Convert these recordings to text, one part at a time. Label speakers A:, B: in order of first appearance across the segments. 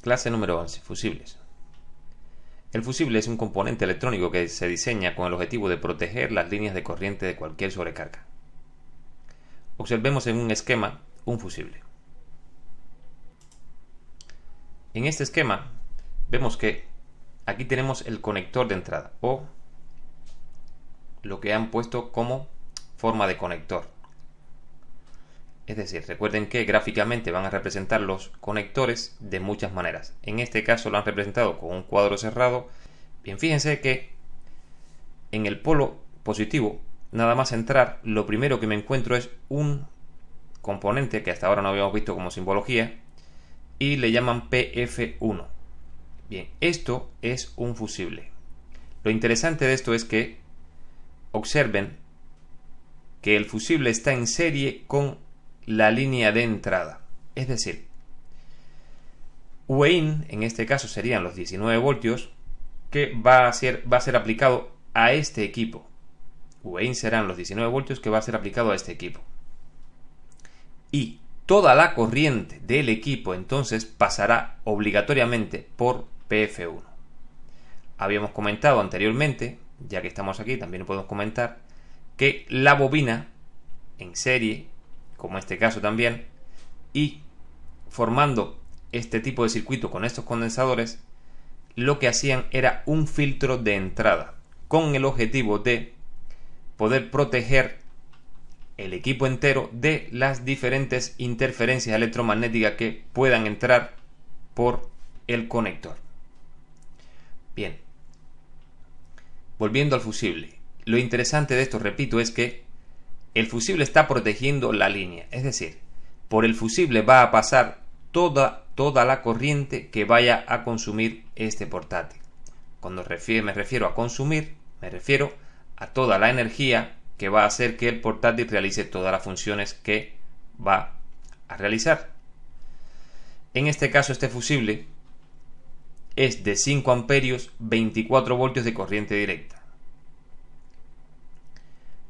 A: Clase número 11. Fusibles. El fusible es un componente electrónico que se diseña con el objetivo de proteger las líneas de corriente de cualquier sobrecarga. Observemos en un esquema un fusible. En este esquema vemos que aquí tenemos el conector de entrada o lo que han puesto como forma de conector. Es decir, recuerden que gráficamente van a representar los conectores de muchas maneras. En este caso lo han representado con un cuadro cerrado. Bien, fíjense que en el polo positivo, nada más entrar, lo primero que me encuentro es un componente que hasta ahora no habíamos visto como simbología y le llaman PF1. Bien, esto es un fusible. Lo interesante de esto es que observen que el fusible está en serie con la línea de entrada, es decir, VIN en este caso serían los 19 voltios que va a ser aplicado a este equipo. VIN serán los 19 voltios que va a ser aplicado a este equipo. Y toda la corriente del equipo entonces pasará obligatoriamente por PF1. Habíamos comentado anteriormente, ya que estamos aquí también podemos comentar, que la bobina en serie, como este caso también, y formando este tipo de circuito con estos condensadores, lo que hacían era un filtro de entrada con el objetivo de poder proteger el equipo entero de las diferentes interferencias electromagnéticas que puedan entrar por el conector. Bien, volviendo al fusible, lo interesante de esto, repito, es que el fusible está protegiendo la línea, es decir, por el fusible va a pasar toda la corriente que vaya a consumir este portátil. Cuando me refiero a consumir, me refiero a toda la energía que va a hacer que el portátil realice todas las funciones que va a realizar. En este caso, este fusible es de 5 amperios, 24 voltios de corriente directa.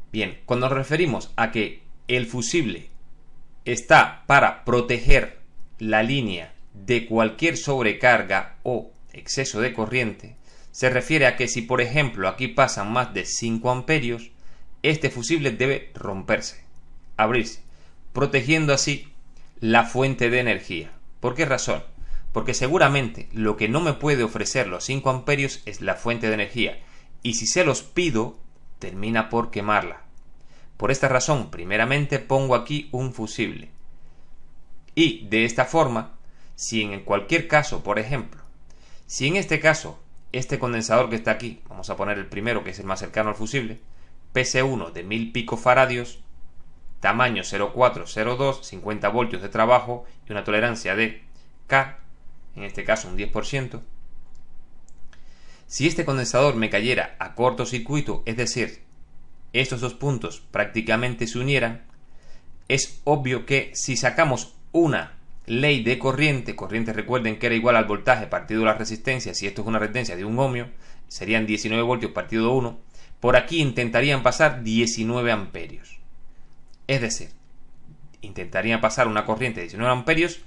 A: Bien, cuando nos referimos a que el fusible está para proteger la línea de cualquier sobrecarga o exceso de corriente, se refiere a que si por ejemplo aquí pasan más de 5 amperios, este fusible debe romperse, abrirse, protegiendo así la fuente de energía. ¿Por qué razón? Porque seguramente lo que no me puede ofrecer los 5 amperios es la fuente de energía, y si se los pido, termina por quemarla. Por esta razón, primeramente pongo aquí un fusible. Y de esta forma, si en cualquier caso, por ejemplo, si en este caso, este condensador que está aquí, vamos a poner el primero que es el más cercano al fusible, PC1 de 1000 picofaradios, tamaño 0,402, 50 voltios de trabajo y una tolerancia de K, en este caso un 10%. Si este condensador me cayera a cortocircuito, es decir, estos dos puntos prácticamente se unieran, es obvio que si sacamos una ley de corriente, recuerden que era igual al voltaje partido la resistencia, si esto es una resistencia de 1 ohmio, serían 19 voltios partido 1, por aquí intentarían pasar 19 amperios. Es decir, intentarían pasar una corriente de 19 amperios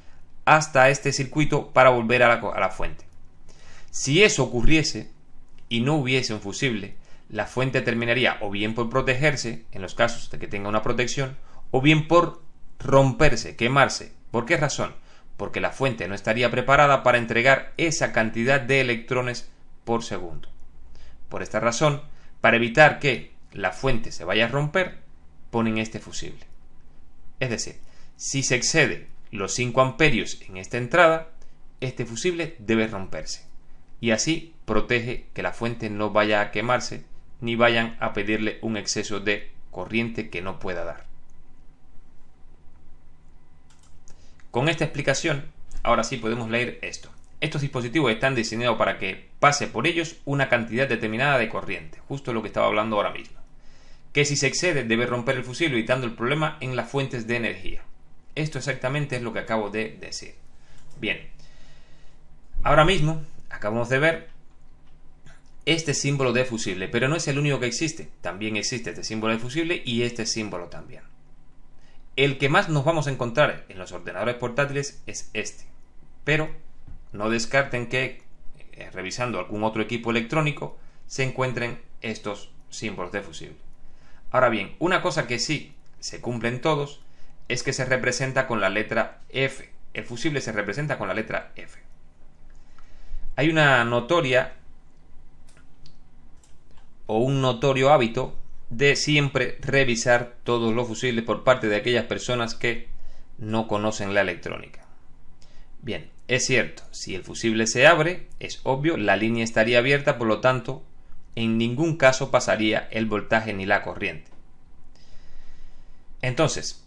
A: hasta este circuito para volver a la fuente. Si eso ocurriese y no hubiese un fusible, la fuente terminaría o bien por protegerse, en los casos de que tenga una protección, o bien por romperse, quemarse. ¿Por qué razón? Porque la fuente no estaría preparada para entregar esa cantidad de electrones por segundo. Por esta razón, para evitar que la fuente se vaya a romper, ponen este fusible. Es decir, si se excede los 5 amperios en esta entrada, este fusible debe romperse. Y así protege que la fuente no vaya a quemarse ni vayan a pedirle un exceso de corriente que no pueda dar. Con esta explicación, ahora sí podemos leer esto. Estos dispositivos están diseñados para que pase por ellos una cantidad determinada de corriente, justo lo que estaba hablando ahora mismo. Que si se excede debe romper el fusible evitando el problema en las fuentes de energía. Esto exactamente es lo que acabo de decir. Bien, ahora mismo acabamos de ver este símbolo de fusible, pero no es el único que existe. También existe este símbolo de fusible y este símbolo también. El que más nos vamos a encontrar en los ordenadores portátiles es este, pero no descarten que revisando algún otro equipo electrónico se encuentren estos símbolos de fusible. Ahora bien, una cosa que sí se cumple en todos es que se representa con la letra F. El fusible se representa con la letra F. Hay una notoria o un notorio hábito de siempre revisar todos los fusibles por parte de aquellas personas que no conocen la electrónica. Bien, es cierto, si el fusible se abre, es obvio, la línea estaría abierta, por lo tanto, en ningún caso pasaría el voltaje ni la corriente. Entonces,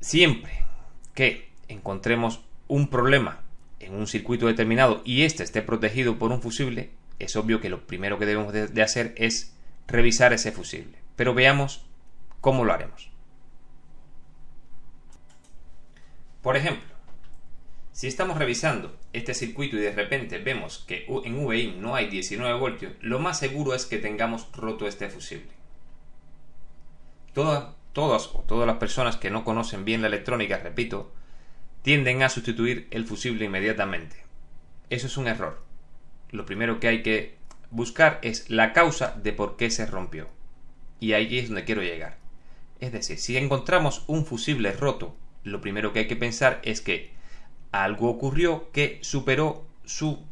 A: siempre que encontremos un problema en un circuito determinado y éste esté protegido por un fusible, es obvio que lo primero que debemos de hacer es revisar ese fusible. Pero veamos cómo lo haremos. Por ejemplo, si estamos revisando este circuito y de repente vemos que en VIN no hay 19 voltios, lo más seguro es que tengamos roto este fusible. Todas las personas que no conocen bien la electrónica, repito, tienden a sustituir el fusible inmediatamente. Eso es un error. Lo primero que hay que buscar es la causa de por qué se rompió. Y ahí es donde quiero llegar. Es decir, si encontramos un fusible roto, lo primero que hay que pensar es que algo ocurrió que superó su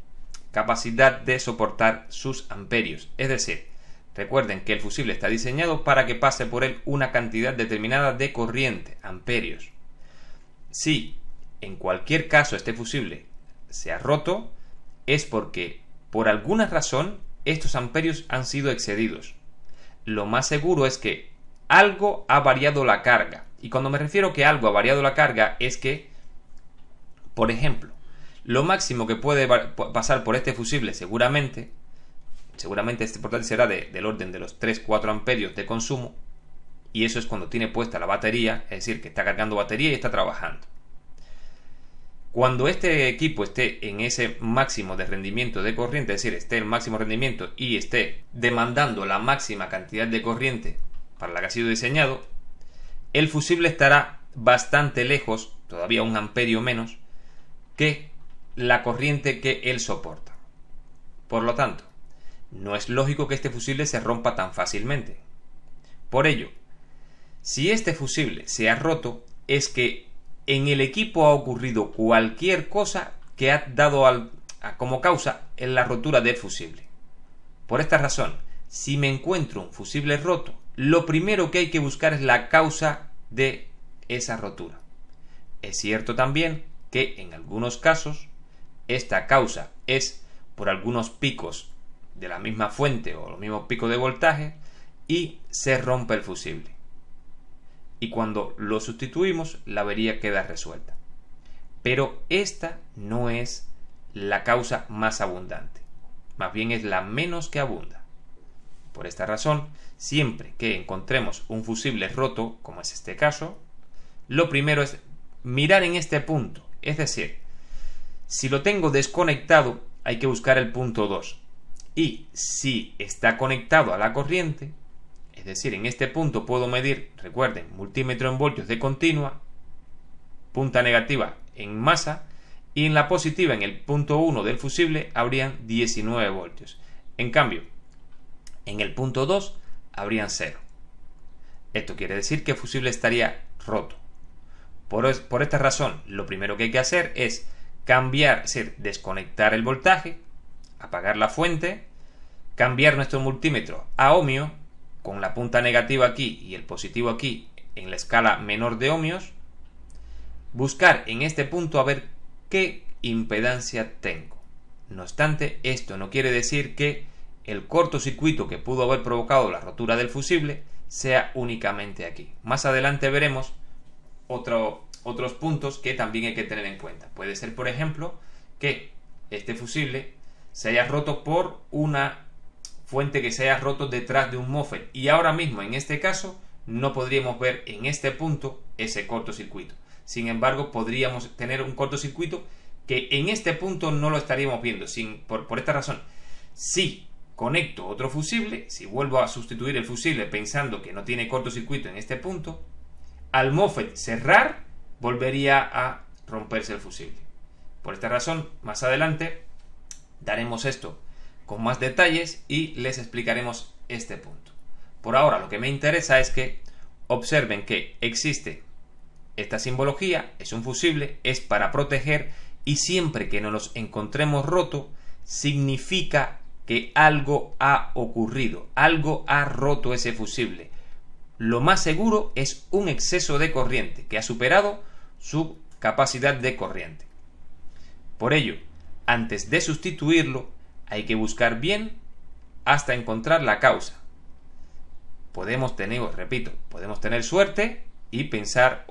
A: capacidad de soportar sus amperios. Es decir, recuerden que el fusible está diseñado para que pase por él una cantidad determinada de corriente, amperios. Si en cualquier caso este fusible se ha roto, es porque por alguna razón estos amperios han sido excedidos. Lo más seguro es que algo ha variado la carga. Y cuando me refiero que algo ha variado la carga es que, por ejemplo, lo máximo que puede pasar por este fusible seguramente este portátil será del orden de los 3-4 amperios de consumo, y eso es cuando tiene puesta la batería, es decir, que está cargando batería y está trabajando. Cuando este equipo esté en ese máximo de rendimiento de corriente, es decir, esté en máximo rendimiento y esté demandando la máxima cantidad de corriente para la que ha sido diseñado, el fusible estará bastante lejos, todavía un amperio menos, que la corriente que él soporta. Por lo tanto, no es lógico que este fusible se rompa tan fácilmente. Por ello, si este fusible se ha roto, es que en el equipo ha ocurrido cualquier cosa que ha dado como causa en la rotura del fusible. Por esta razón, si me encuentro un fusible roto, lo primero que hay que buscar es la causa de esa rotura. Es cierto también que en algunos casos esta causa es por algunos picos de la misma fuente o los mismos picos de voltaje y se rompe el fusible. Y cuando lo sustituimos, la avería queda resuelta. Pero esta no es la causa más abundante, más bien es la menos que abunda. Por esta razón, siempre que encontremos un fusible roto, como es este caso, lo primero es mirar en este punto, es decir, si lo tengo desconectado, hay que buscar el punto 2. Y si está conectado a la corriente, es decir, en este punto puedo medir, recuerden, multímetro en voltios de continua, punta negativa en masa, y en la positiva, en el punto 1 del fusible, habrían 19 voltios. En cambio, en el punto 2 habrían 0. Esto quiere decir que el fusible estaría roto. Por esta razón, lo primero que hay que hacer es cambiar, es decir, desconectar el voltaje, apagar la fuente, cambiar nuestro multímetro a ohmio, con la punta negativa aquí y el positivo aquí en la escala menor de ohmios, buscar en este punto a ver qué impedancia tengo. No obstante, esto no quiere decir que el cortocircuito que pudo haber provocado la rotura del fusible sea únicamente aquí. Más adelante veremos otros puntos que también hay que tener en cuenta. Puede ser, por ejemplo, que este fusible se haya roto por una fuente que se haya roto detrás de un MOSFET, y ahora mismo en este caso no podríamos ver en este punto ese cortocircuito. Sin embargo, podríamos tener un cortocircuito que en este punto no lo estaríamos viendo. Por esta razón, si conecto otro fusible, si vuelvo a sustituir el fusible pensando que no tiene cortocircuito en este punto, al MOSFET cerrar volvería a romperse el fusible. Por esta razón, más adelante daremos esto con más detalles y les explicaremos este punto. Por ahora lo que me interesa es que observen que existe esta simbología, es un fusible, es para proteger, y siempre que nos encontremos roto significa que algo ha ocurrido, algo ha roto ese fusible. Lo más seguro es un exceso de corriente que ha superado su capacidad de corriente. Por ello, antes de sustituirlo, hay que buscar bien hasta encontrar la causa. Podemos tener suerte y pensar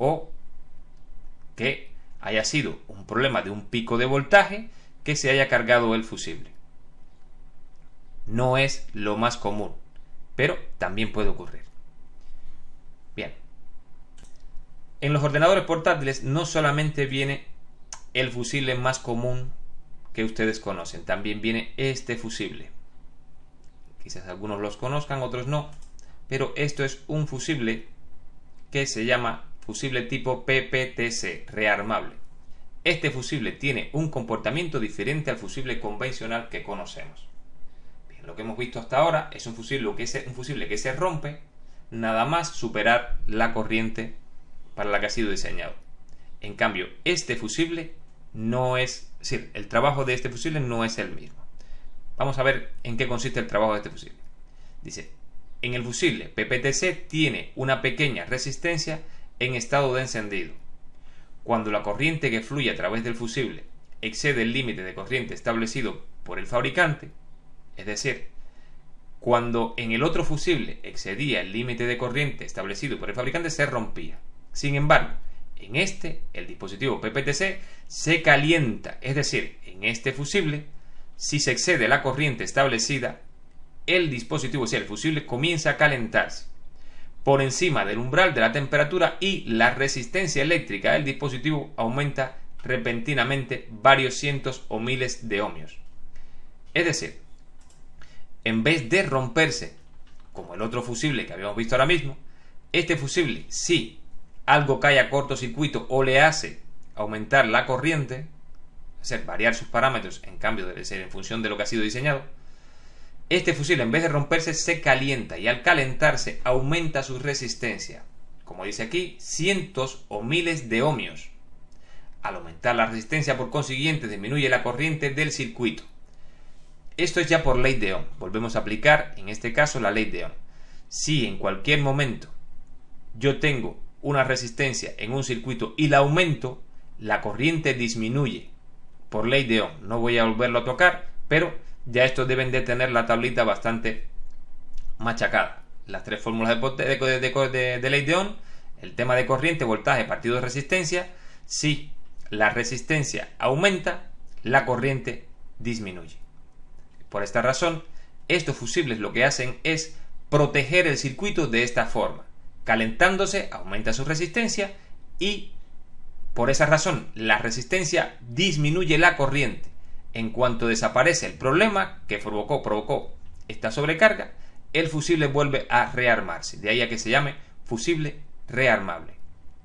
A: que haya sido un problema de un pico de voltaje que se haya cargado el fusible. No es lo más común, pero también puede ocurrir. Bien. En los ordenadores portátiles no solamente viene el fusible más común que ustedes conocen, también viene este fusible. Quizás algunos los conozcan, otros no, pero esto es un fusible que se llama fusible tipo PPTC, rearmable. Este fusible tiene un comportamiento diferente al fusible convencional que conocemos. Bien, lo que hemos visto hasta ahora es un fusible que se rompe nada más superar la corriente para la que ha sido diseñado. En cambio, este fusible no es, es decir, el trabajo de este fusible no es el mismo. Vamos a ver en qué consiste el trabajo de este fusible. Dice, en el fusible PPTC tiene una pequeña resistencia en estado de encendido. Cuando la corriente que fluye a través del fusible excede el límite de corriente establecido por el fabricante, es decir, cuando en el otro fusible excedía el límite de corriente establecido por el fabricante, se rompía. Sin embargo, en este, el dispositivo PPTC se calienta, es decir, en este fusible, si se excede la corriente establecida, el fusible comienza a calentarse por encima del umbral de la temperatura y la resistencia eléctrica del dispositivo aumenta repentinamente varios cientos o miles de ohmios. Es decir, en vez de romperse, como el otro fusible que habíamos visto ahora mismo, este fusible, si algo cae a cortocircuito o le hace aumentar la corriente, variar sus parámetros en cambio de ser en función de lo que ha sido diseñado, este fusible en vez de romperse se calienta y al calentarse aumenta su resistencia, como dice aquí, cientos o miles de ohmios. Al aumentar la resistencia, por consiguiente, disminuye la corriente del circuito. Esto es ya por ley de Ohm. Volvemos a aplicar en este caso la ley de Ohm. Si en cualquier momento yo tengo una resistencia en un circuito y la aumento, la corriente disminuye por ley de Ohm. No voy a volverlo a tocar, pero ya estos deben de tener la tablita bastante machacada. Las tres fórmulas de ley de Ohm, el tema de corriente, voltaje, partido de resistencia. Si la resistencia aumenta, la corriente disminuye. Por esta razón, estos fusibles lo que hacen es proteger el circuito de esta forma. Calentándose, aumenta su resistencia y por esa razón la resistencia disminuye la corriente. En cuanto desaparece el problema que provocó esta sobrecarga, el fusible vuelve a rearmarse. De ahí a que se llame fusible rearmable.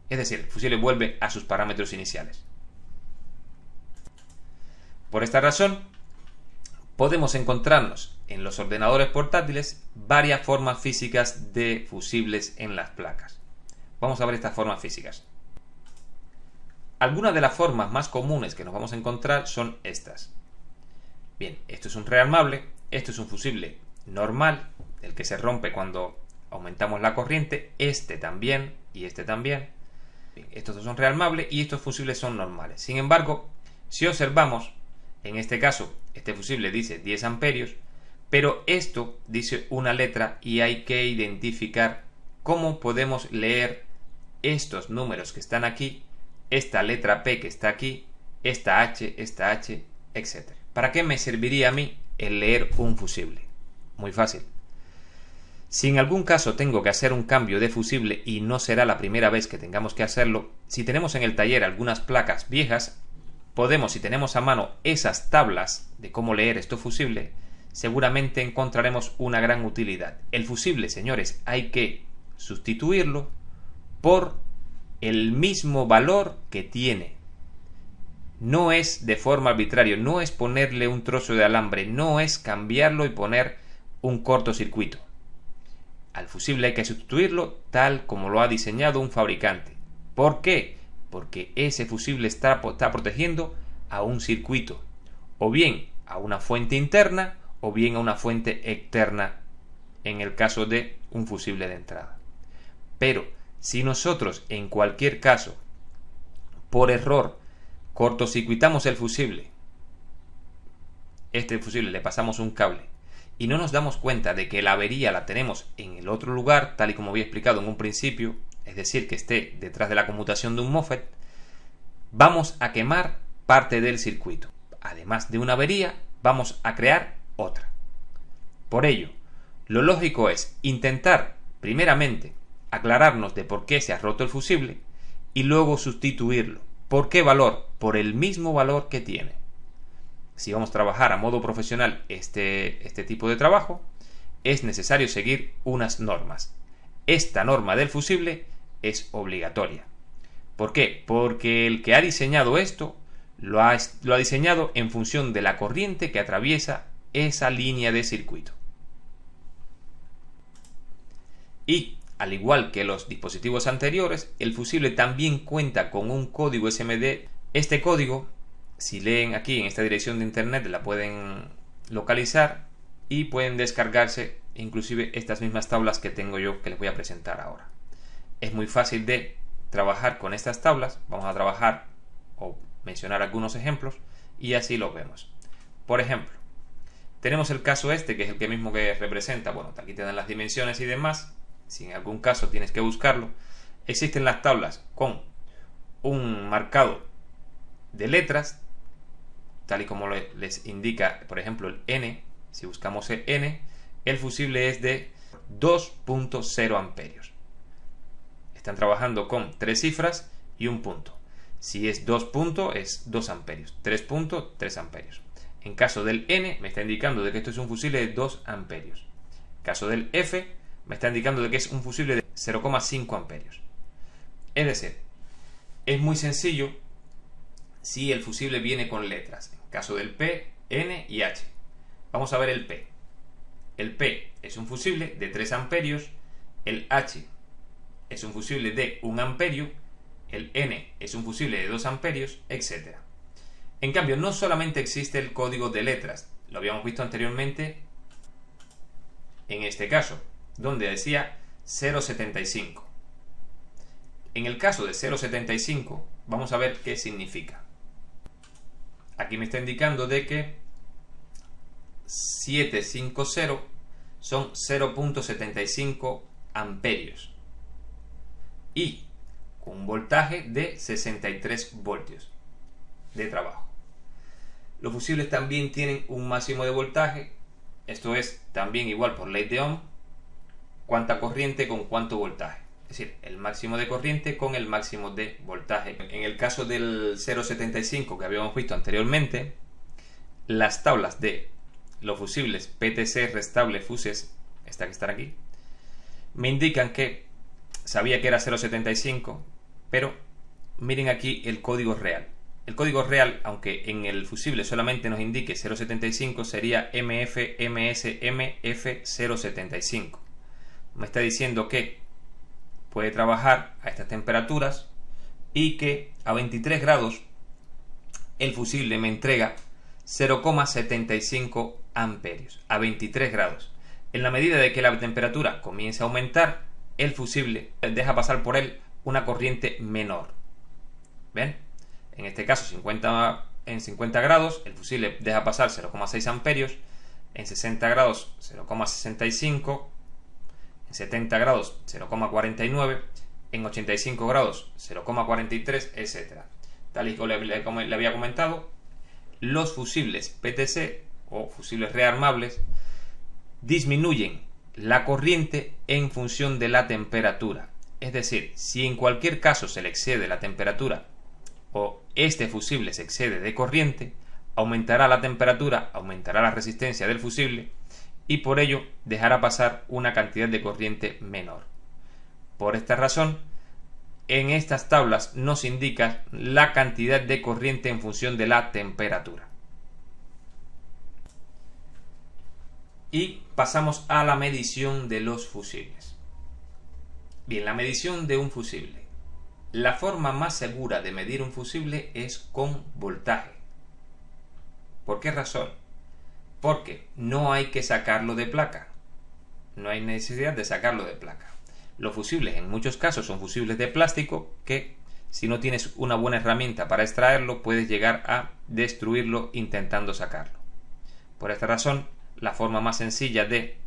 A: Es decir, el fusible vuelve a sus parámetros iniciales. Por esta razón, podemos encontrarnos en los ordenadores portátiles varias formas físicas de fusibles en las placas. Vamos a ver estas formas físicas. Algunas de las formas más comunes que nos vamos a encontrar son estas. Bien, esto es un rearmable, esto es un fusible normal, el que se rompe cuando aumentamos la corriente, este también y este también. Bien, estos dos son rearmables y estos fusibles son normales. Sin embargo, si observamos, en este caso, este fusible dice 10 amperios, pero esto dice una letra y hay que identificar cómo podemos leer estos números que están aquí, esta letra P que está aquí, esta H, etc. ¿Para qué me serviría a mí el leer un fusible? Muy fácil. Si en algún caso tengo que hacer un cambio de fusible y no será la primera vez que tengamos que hacerlo, si tenemos en el taller algunas placas viejas, podemos, si tenemos a mano esas tablas de cómo leer estos fusibles, seguramente encontraremos una gran utilidad. El fusible, señores, hay que sustituirlo por el mismo valor que tiene. no es de forma arbitraria, no es ponerle un trozo de alambre, no es cambiarlo y poner un cortocircuito. Al fusible hay que sustituirlo tal como lo ha diseñado un fabricante. ¿Por qué? Porque ese fusible está protegiendo a un circuito, o bien a una fuente interna o bien a una fuente externa en el caso de un fusible de entrada. Pero si nosotros en cualquier caso por error cortocircuitamos el fusible, este fusible le pasamos un cable y no nos damos cuenta de que la avería la tenemos en el otro lugar, tal y como había explicado en un principio, es decir, que esté detrás de la conmutación de un MOSFET, vamos a quemar parte del circuito. Además de una avería, vamos a crear otra. Por ello, lo lógico es intentar, primeramente, aclararnos de por qué se ha roto el fusible y luego sustituirlo. ¿Por qué valor? Por el mismo valor que tiene. Si vamos a trabajar a modo profesional este tipo de trabajo, es necesario seguir unas normas. Esta norma del fusible es obligatoria. ¿Por qué? Porque el que ha diseñado esto lo ha diseñado en función de la corriente que atraviesa esa línea de circuito. Y, al igual que los dispositivos anteriores, el fusible también cuenta con un código SMD. Este código, si leen aquí en esta dirección de internet, la pueden localizar y pueden descargarse inclusive estas mismas tablas que tengo yo que les voy a presentar ahora. Es muy fácil de trabajar con estas tablas. Vamos a trabajar o mencionar algunos ejemplos y así lo vemos. Por ejemplo, tenemos el caso este, que es el que mismo que representa, bueno, aquí te dan las dimensiones y demás. Si en algún caso tienes que buscarlo, existen las tablas con un marcado de letras, tal y como les indica, por ejemplo, el N. Si buscamos el N, el fusible es de 2.0 amperios. Están trabajando con 3 cifras y un punto. Si es 2 puntos, es 2 amperios. 3 puntos, 3 amperios. En caso del N, me está indicando de que esto es un fusible de 2 amperios. En caso del F, me está indicando de que es un fusible de 0,5 amperios. Es decir, es muy sencillo si el fusible viene con letras. En caso del P, N y H. Vamos a ver el P. El P es un fusible de 3 amperios. El H es un fusible de 1 amperio. El N es un fusible de 2 amperios, etc. En cambio, no solamente existe el código de letras. Lo habíamos visto anteriormente en este caso, donde decía 0,75. En el caso de 0,75, vamos a ver qué significa. Aquí me está indicando de que 750 son 0,75 amperios y con un voltaje de 63 voltios de trabajo. Los fusibles también tienen un máximo de voltaje. Esto es también igual por ley de Ohm. Cuánta corriente con cuánto voltaje. Es decir, el máximo de corriente con el máximo de voltaje. En el caso del 0,75 que habíamos visto anteriormente, las tablas de los fusibles PTC Restable Fuses, esta que está aquí, me indican que sabía que era 0,75, pero miren aquí el código real. El código real, aunque en el fusible solamente nos indique 0,75, sería MF-MS-MF075. Me está diciendo que puede trabajar a estas temperaturas y que a 23 grados el fusible me entrega 0,75 amperios a 23 grados. En la medida de que la temperatura comience a aumentar, el fusible deja pasar por él una corriente menor. ¿Ven? En este caso en 50 grados el fusible deja pasar 0,6 amperios, en 60 grados 0,65, en 70 grados 0,49, en 85 grados 0,43, etc. Tal y como le había comentado, los fusibles PTC o fusibles rearmables disminuyen la corriente en función de la temperatura. Es decir, si en cualquier caso se le excede la temperatura o este fusible se excede de corriente, aumentará la temperatura, aumentará la resistencia del fusible y por ello dejará pasar una cantidad de corriente menor. Por esta razón, en estas tablas nos indica la cantidad de corriente en función de la temperatura. Y pasamos a la medición de los fusibles. Bien, la medición de un fusible. La forma más segura de medir un fusible es con voltaje. ¿Por qué razón? Porque no hay que sacarlo de placa. No hay necesidad de sacarlo de placa. Los fusibles en muchos casos son fusibles de plástico que, si no tienes una buena herramienta para extraerlo, puedes llegar a destruirlo intentando sacarlo. Por esta razón, la forma más sencilla de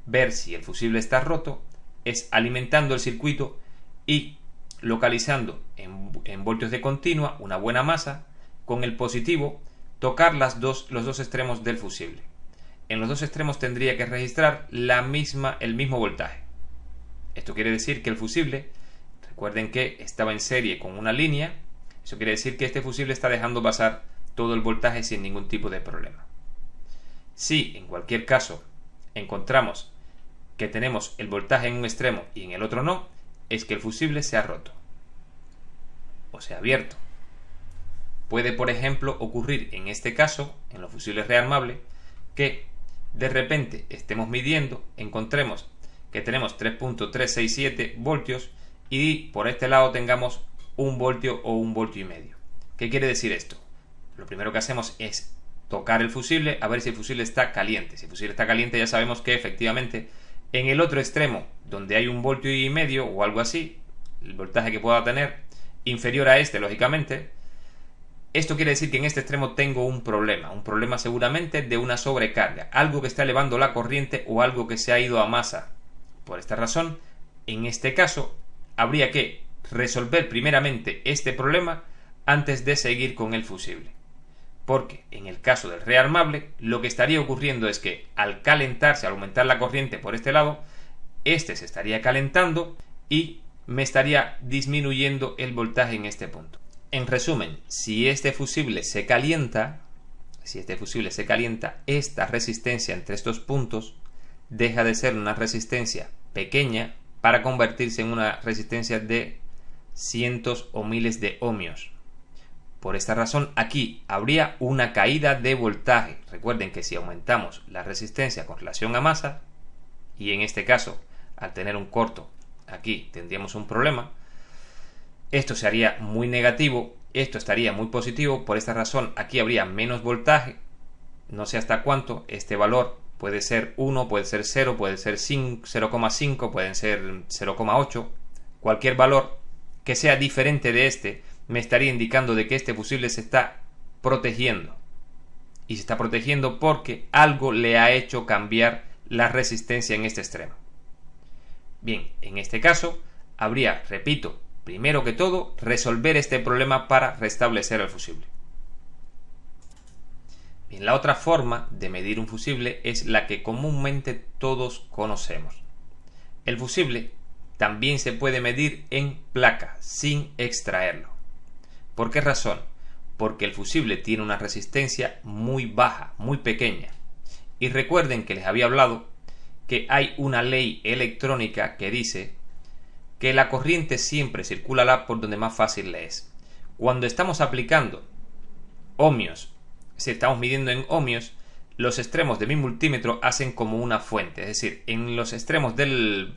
A: ver si el fusible está roto es alimentando el circuito y localizando en voltios de continua una buena masa, con el positivo tocar los dos extremos del fusible. En los dos extremos tendría que registrar el mismo voltaje. Esto quiere decir que el fusible, recuerden que estaba en serie con una línea, eso quiere decir que este fusible está dejando pasar todo el voltaje sin ningún tipo de problema. Si en cualquier caso encontramos que tenemos el voltaje en un extremo y en el otro no, es que el fusible se ha roto o se ha abierto. Puede, por ejemplo, ocurrir en este caso, en los fusibles rearmables, que de repente estemos midiendo, encontremos que tenemos 3.367 voltios y por este lado tengamos 1 voltio o 1 voltio y medio. ¿Qué quiere decir esto? Lo primero que hacemos es tocar el fusible a ver si el fusible está caliente. Si el fusible está caliente, ya sabemos que efectivamente en el otro extremo, donde hay 1 voltio y medio o algo así, el voltaje que pueda tener inferior a este, lógicamente, esto quiere decir que en este extremo tengo un problema seguramente de una sobrecarga, algo que está elevando la corriente o algo que se ha ido a masa. Por esta razón, en este caso, habría que resolver primeramente este problema antes de seguir con el fusible. Porque en el caso del rearmable, lo que estaría ocurriendo es que al calentarse, al aumentar la corriente por este lado, este se estaría calentando y me estaría disminuyendo el voltaje en este punto. En resumen, si este fusible se calienta, esta resistencia entre estos puntos deja de ser una resistencia pequeña para convertirse en una resistencia de cientos o miles de ohmios. Por esta razón, aquí habría una caída de voltaje. Recuerden que si aumentamos la resistencia con relación a masa, y en este caso, al tener un corto, aquí tendríamos un problema, esto se haría muy negativo, esto estaría muy positivo. Por esta razón, aquí habría menos voltaje, no sé hasta cuánto. Este valor puede ser 1, puede ser 0, puede ser 0,5, pueden ser 0,8. Cualquier valor que sea diferente de este me estaría indicando de que este fusible se está protegiendo. Y se está protegiendo porque algo le ha hecho cambiar la resistencia en este extremo. Bien, en este caso habría, repito, primero que todo, resolver este problema para restablecer el fusible. Bien, la otra forma de medir un fusible es la que comúnmente todos conocemos. El fusible también se puede medir en placa, sin extraerlo. ¿Por qué razón? Porque el fusible tiene una resistencia muy baja, muy pequeña. Y recuerden que les había hablado que hay una ley electrónica que dice que la corriente siempre circulará por donde más fácil le es. Cuando estamos aplicando ohmios, si estamos midiendo en ohmios, los extremos de mi multímetro hacen como una fuente. Es decir, en los extremos de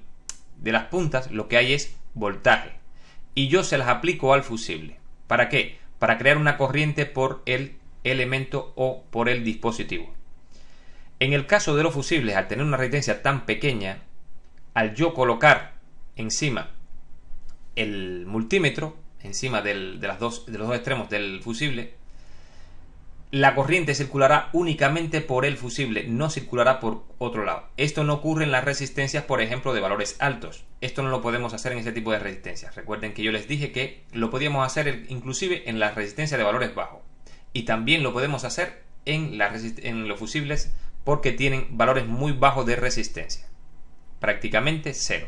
A: las puntas lo que hay es voltaje. Y yo se las aplico al fusible. ¿Para qué? Para crear una corriente por el elemento o por el dispositivo. En el caso de los fusibles, al tener una resistencia tan pequeña, al yo colocar encima el multímetro, encima de los dos extremos del fusible, la corriente circulará únicamente por el fusible, no circulará por otro lado. Esto no ocurre en las resistencias, por ejemplo, de valores altos. Esto no lo podemos hacer en este tipo de resistencias. Recuerden que yo les dije que lo podíamos hacer inclusive en las resistencias de valores bajos. Y también lo podemos hacer en los fusibles porque tienen valores muy bajos de resistencia. Prácticamente cero.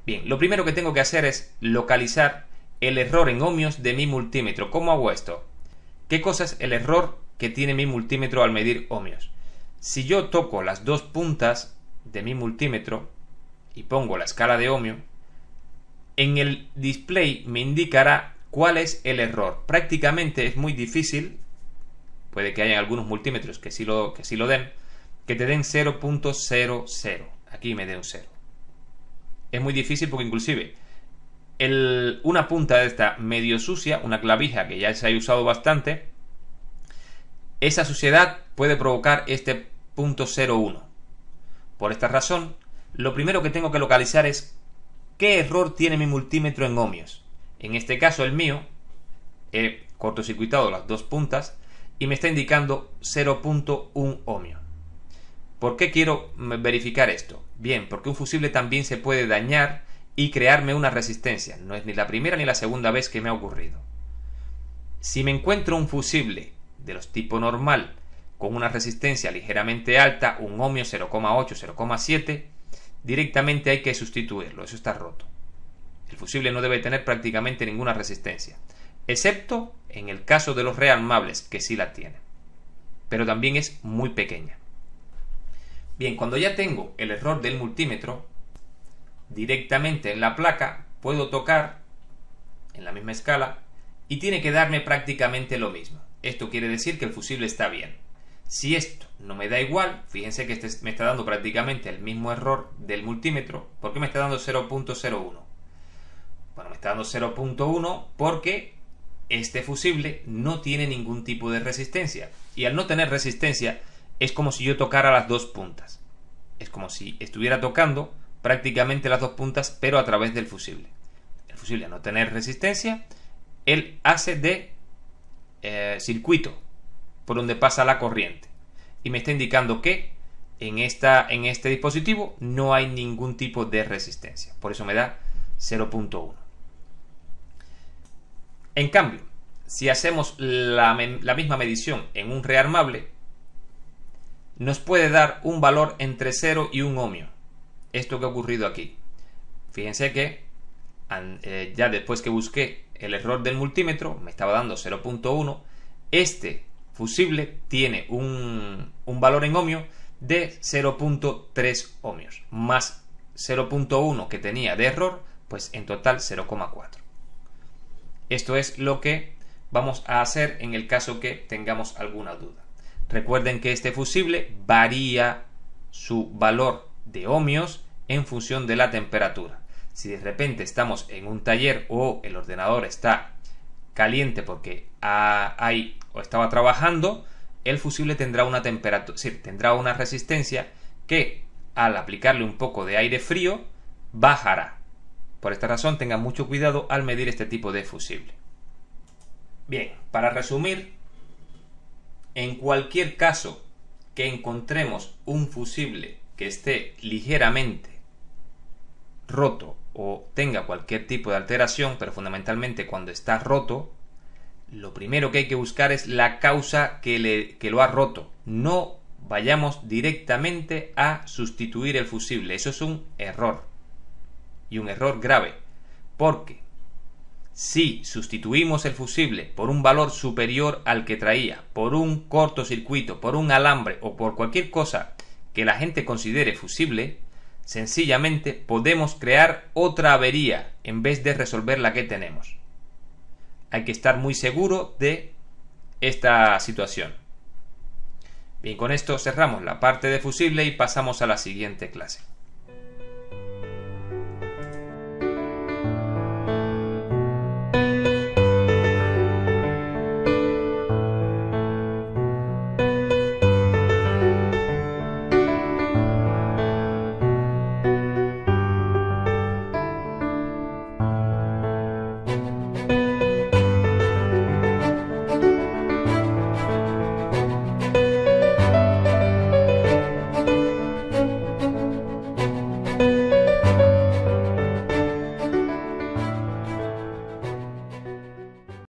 A: Bien, lo primero que tengo que hacer es localizar el error en ohmios de mi multímetro. ¿Cómo hago esto? ¿Qué cosa es el error que tiene mi multímetro al medir ohmios? Si yo toco las dos puntas de mi multímetro y pongo la escala de ohmio, En el display me indicará cuál es el error. Prácticamente es muy difícil, puede que haya algunos multímetros que sí lo den, que te den 0.00. Aquí me dé un 0. Es muy difícil porque inclusive una punta de esta medio sucia, una clavija que ya se ha usado bastante, esa suciedad puede provocar este .01. Por esta razón, lo primero que tengo que localizar es qué error tiene mi multímetro en ohmios. En este caso el mío, he cortocircuitado las dos puntas y me está indicando 0.1 ohmio. ¿Por qué quiero verificar esto? Bien, porque un fusible también se puede dañar y crearme una resistencia. No es ni la primera ni la segunda vez que me ha ocurrido. Si me encuentro un fusible de los tipo normal con una resistencia ligeramente alta, un ohmio 0,8, 0,7, directamente hay que sustituirlo. Eso está roto. El fusible no debe tener prácticamente ninguna resistencia, excepto en el caso de los rearmables, que sí la tienen, pero también es muy pequeña. Bien, cuando ya tengo el error del multímetro, directamente en la placa puedo tocar en la misma escala y tiene que darme prácticamente lo mismo. Esto quiere decir que el fusible está bien. Si esto no me da igual, fíjense que me está dando prácticamente el mismo error del multímetro. ¿Por qué me está dando 0.01? Bueno, me está dando 0.1 porque este fusible no tiene ningún tipo de resistencia. Y al no tener resistencia, es como si yo tocara las dos puntas. Es como si estuviera tocando prácticamente las dos puntas, pero a través del fusible. El fusible, al no tener resistencia, él hace de circuito por donde pasa la corriente. Y me está indicando que en este dispositivo no hay ningún tipo de resistencia. Por eso me da 0.1. En cambio, si hacemos la misma medición en un rearmable, nos puede dar un valor entre 0 y 1 ohmio. Esto que ha ocurrido aquí. Fíjense que ya después que busqué el error del multímetro, me estaba dando 0.1. Este fusible tiene un valor en ohmio de 0.3 ohmios, más 0.1 que tenía de error, pues en total 0,4. Esto es lo que vamos a hacer en el caso que tengamos alguna duda. Recuerden que este fusible varía su valor de ohmios en función de la temperatura. Si de repente estamos en un taller o el ordenador está caliente porque estaba trabajando, el fusible tendrá una temperatura, sí, tendrá una resistencia que al aplicarle un poco de aire frío bajará. Por esta razón tengan mucho cuidado al medir este tipo de fusible. Bien, para resumir, en cualquier caso que encontremos un fusible que esté ligeramente roto o tenga cualquier tipo de alteración, pero fundamentalmente cuando está roto, lo primero que hay que buscar es la causa que lo ha roto. No vayamos directamente a sustituir el fusible. Eso es un error. Y un error grave. Porque si sustituimos el fusible por un valor superior al que traía, por un cortocircuito, por un alambre o por cualquier cosa que la gente considere fusible, sencillamente podemos crear otra avería en vez de resolver la que tenemos. Hay que estar muy seguro de esta situación. Bien, con esto cerramos la parte de fusible y pasamos a la siguiente clase.